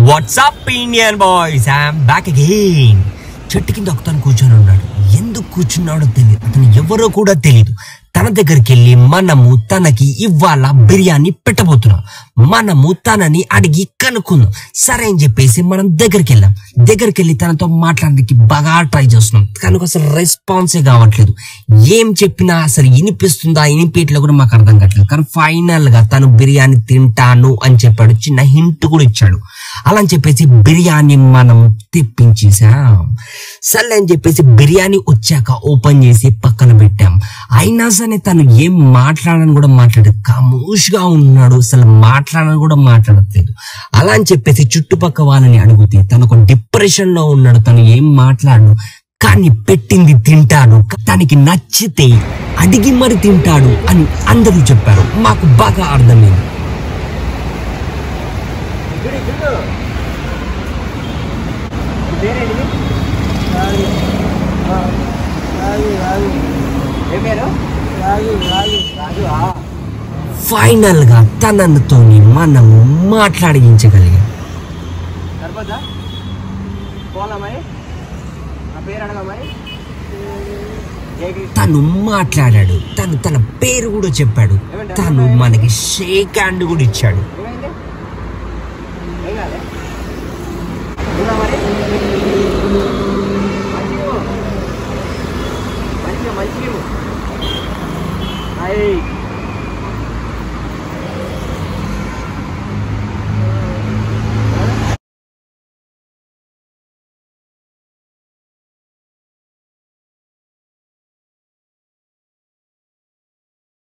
WhatsApp Indian boys I'm back again. చెట్టు కింద ఒకతను కూర్చొని ఉన్నాడు. ఎందుకు కూర్చున్నాడో తెలియదు, అతను ఎవరో కూడా తెలియదు. తన దగ్గరికి వెళ్ళి మనము తనకి ఇవాళ బిర్యానీ పెట్టబోతున్నాం. మనము తనని అడిగి కనుక్కుందాం. సరే అని చెప్పేసి మనం దగ్గరికి వెళ్ళి తనతో మాట్లాడడానికి బాగా ట్రై చేస్తున్నాం. కానీ అసలు రెస్పాన్సే కావట్లేదు. ఏం చెప్పినా అసలు వినిపిస్తుందా వినిపించట్లేదు కూడా మాకు అర్థం కావట్లేదు. కానీ ఫైనల్ గా తను బిర్యానీ తింటాను అని చెప్పాడు. చిన్న హింట్ కూడా ఇచ్చాడు. అలా అని చెప్పేసి బిర్యానీ మనం తెప్పించేసాం. సరే అని చెప్పేసి బిర్యానీ వచ్చాక ఓపెన్ చేసి పక్కన పెట్టాం. అయినా సరే తను ఏం మాట్లాడని కూడా మాట్లాడదు. ఖమోష్గా ఉన్నాడు. అసలు మాట్లాడని కూడా మాట్లాడట్లేదు. అలా అని చెప్పేసి చుట్టుపక్క వాళ్ళని అడిగితే తను ఒక డిప్రెషన్ లో ఉన్నాడు. తను ఏం మాట్లాడు, కానీ పెట్టింది తింటాడు. తనకి నచ్చితే అడిగి మరి తింటాడు అని అందరూ చెప్పారు. మాకు బాగా అర్థమైంది. ఫైనల్ గా తనతో మనము మాట్లాడించగలిగాం. తను మాట్లాడాడు. తన పేరు కూడా చెప్పాడు. తను మనకి షేక్ హ్యాండ్ కూడా ఇచ్చాడు.